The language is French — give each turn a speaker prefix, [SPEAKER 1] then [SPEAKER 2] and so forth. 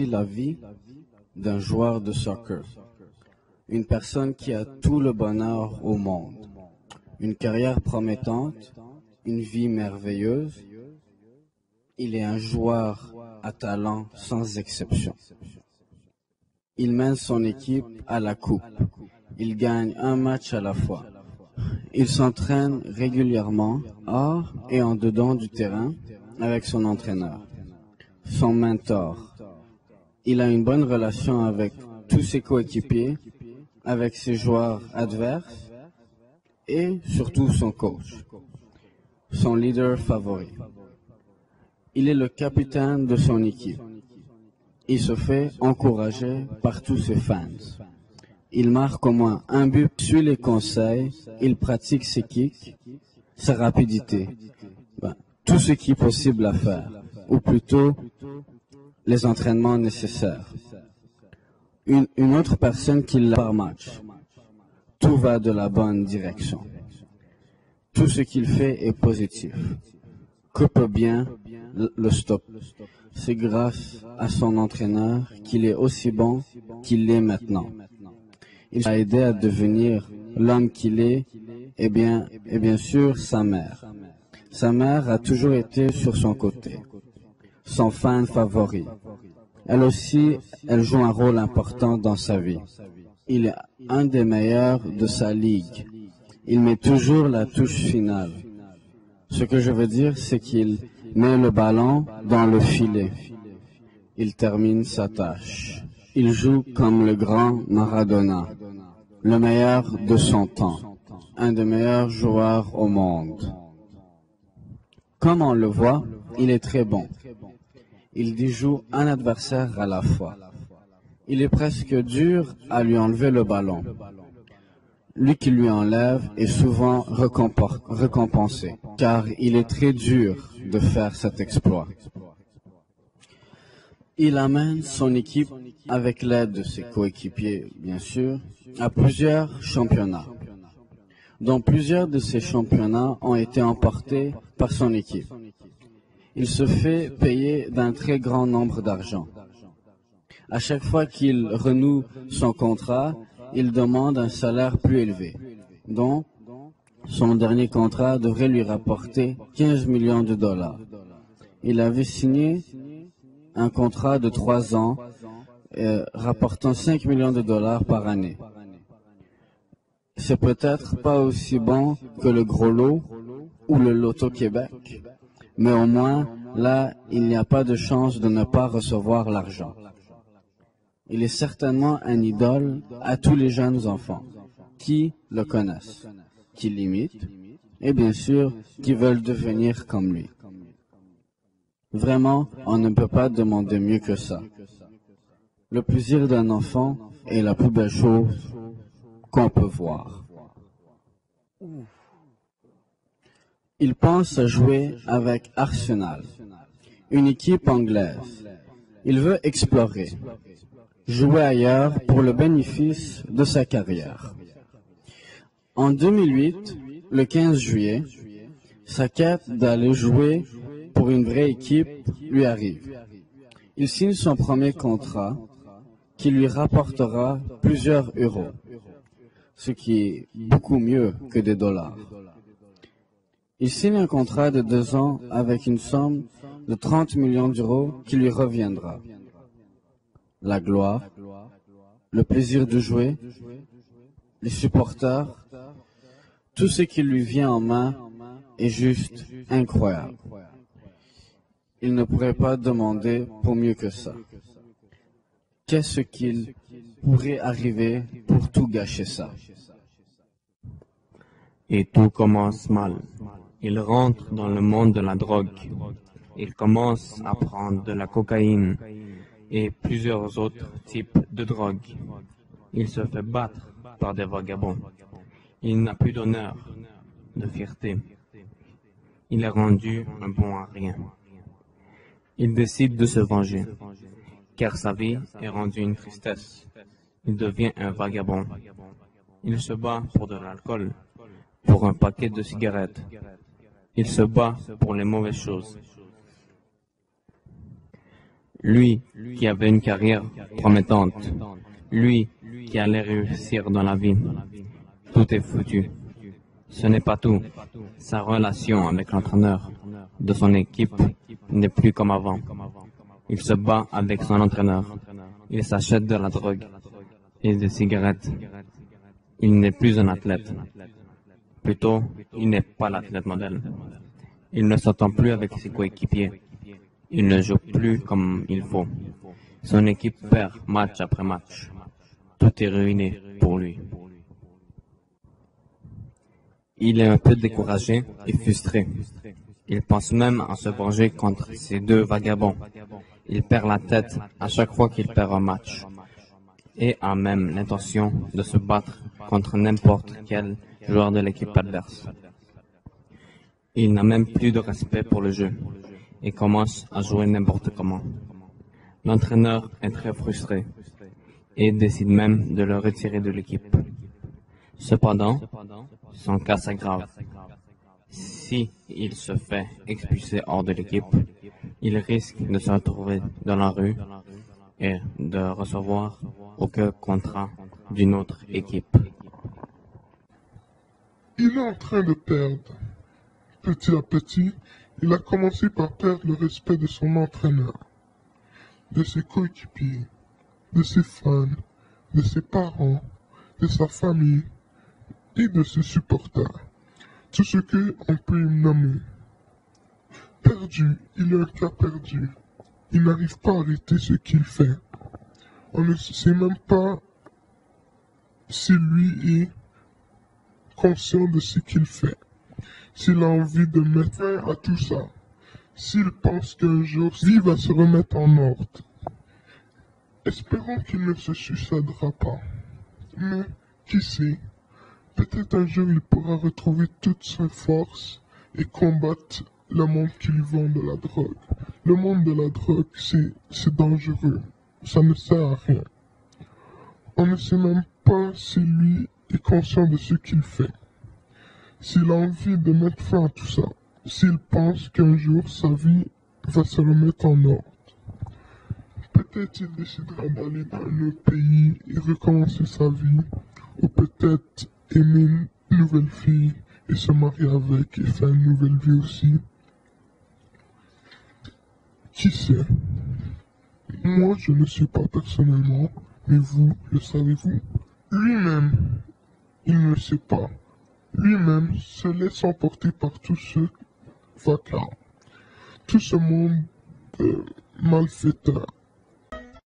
[SPEAKER 1] la vie d'un joueur de soccer. Une personne qui a tout le bonheur au monde. Une carrière promettante, une vie merveilleuse. Il est un joueur à talent sans exception. Il mène son équipe à la coupe. Il gagne un match à la fois. Il s'entraîne régulièrement hors et en dedans du terrain avec son entraîneur, son mentor. Il a une bonne relation avec tous ses coéquipiers, avec ses joueurs adverses et surtout son coach, son leader favori. Il est le capitaine de son équipe. Il se fait encourager par tous ses fans. Il marque au moins un but, suit les conseils, il pratique ses kicks, sa rapidité, tout ce qui est possible à faire, ou plutôt les entraînements nécessaires. Une autre personne qui l'a par match. Tout va de la bonne direction. Tout ce qu'il fait est positif. Coupe bien le stop. C'est grâce à son entraîneur qu'il est aussi bon qu'il l'est maintenant. Il l'a aidé à devenir l'homme qu'il est et bien sûr sa mère. Sa mère a toujours été sur son côté, son fan favori. Elle aussi, elle joue un rôle important dans sa vie. Il est un des meilleurs de sa ligue. Il met toujours la touche finale. Ce que je veux dire, c'est qu'il met le ballon dans le filet. Il termine sa tâche. Il joue comme le grand Maradona, le meilleur de son temps, un des meilleurs joueurs au monde. Comme on le voit, il est très bon. Il déjoue un adversaire à la fois. Il est presque dur à lui enlever le ballon. Lui qui lui enlève est souvent récompensé, car il est très dur de faire cet exploit. Il amène son équipe, avec l'aide de ses coéquipiers, bien sûr, à plusieurs championnats, dont plusieurs de ces championnats ont été emportés par son équipe. Il se fait payer d'un très grand nombre d'argent. À chaque fois qu'il renoue son contrat, il demande un salaire plus élevé, dont son dernier contrat devrait lui rapporter 15 millions de dollars. Il avait signé un contrat de 3 ans, rapportant 5 millions de dollars par année. C'est peut-être pas aussi bon que le gros lot ou le loto Québec, mais au moins, là, il n'y a pas de chance de ne pas recevoir l'argent. Il est certainement un idole à tous les jeunes enfants qui le connaissent, qui l'imitent et bien sûr qui veulent devenir comme lui. Vraiment, on ne peut pas demander mieux que ça. Le plaisir d'un enfant est la plus belle chose qu'on peut voir. Il pense à jouer avec Arsenal, une équipe anglaise. Il veut explorer, jouer ailleurs pour le bénéfice de sa carrière. En 2008, le 15 juillet, sa quête d'aller jouer pour une vraie équipe lui arrive. Il signe son premier contrat qui lui rapportera plusieurs euros, ce qui est beaucoup mieux que des dollars. Il signe un contrat de 2 ans avec une somme de 30 millions d'euros qui lui reviendra. La gloire, le plaisir de jouer, les supporters, tout ce qui lui vient en main est juste incroyable. Il ne pourrait pas demander pour mieux que ça. Qu'est-ce qu'il pourrait arriver pour tout gâcher ça?
[SPEAKER 2] Et tout commence mal. Il rentre dans le monde de la drogue. Il commence à prendre de la cocaïne et plusieurs autres types de drogue. Il se fait battre par des vagabonds. Il n'a plus d'honneur, de fierté. Il est rendu un bon à rien. Il décide de se venger, car sa vie est rendue une tristesse. Il devient un vagabond. Il se bat pour de l'alcool, pour un paquet de cigarettes. Il se bat pour les mauvaises choses. Lui qui avait une carrière promettante, lui qui allait réussir dans la vie. Tout est foutu. Ce n'est pas tout. Sa relation avec l'entraîneur de son équipe n'est plus comme avant. Il se bat avec son entraîneur. Il s'achète de la drogue et des cigarettes. Il n'est plus un athlète. Plutôt, il n'est pas l'athlète modèle. Il ne s'entend plus avec ses coéquipiers. Il ne joue plus comme il faut. Son équipe perd match après match. Tout est ruiné pour lui. Il est un peu découragé et frustré. Il pense même à se venger contre ces deux vagabonds. Il perd la tête à chaque fois qu'il perd un match. Et a même l'intention de se battre contre n'importe quel joueur de l'équipe adverse. Il n'a même plus de respect pour le jeu et commence à jouer n'importe comment. L'entraîneur est très frustré et décide même de le retirer de l'équipe. Cependant, son cas s'aggrave. Si il se fait expulser hors de l'équipe, il risque de se retrouver dans la rue et de recevoir aucun contrat d'une autre équipe.
[SPEAKER 3] Il est en train de perdre. Petit à petit, il a commencé par perdre le respect de son entraîneur, de ses coéquipiers, de ses fans, de ses parents, de sa famille et de ses supporters. Tout ce que on peut nommer. Perdu, il est un cas perdu. Il n'arrive pas à arrêter ce qu'il fait. On ne sait même pas si lui est conscient de ce qu'il fait. S'il a envie de mettre fin à tout ça. S'il pense qu'un jour, vie va se remettre en ordre. Espérons qu'il ne se suicidera pas. Mais, qui sait, peut-être un jour il pourra retrouver toute sa force et combattre le monde qui lui vend de la drogue. Le monde de la drogue, c'est dangereux. Ça ne sert à rien. On ne sait même pas si lui est conscient de ce qu'il fait. S'il a envie de mettre fin à tout ça. S'il pense qu'un jour sa vie va se remettre en ordre. Peut-être il décidera d'aller dans un autre pays et recommencer sa vie. Ou peut-être aimer une nouvelle fille et se marier avec et faire une nouvelle vie aussi. Qui sait? Moi, je ne sais pas personnellement, mais vous, le savez-vous? Lui-même, il ne le sait pas. Lui-même se laisse emporter par tout ce vacarme, tout ce monde de malfaiteurs.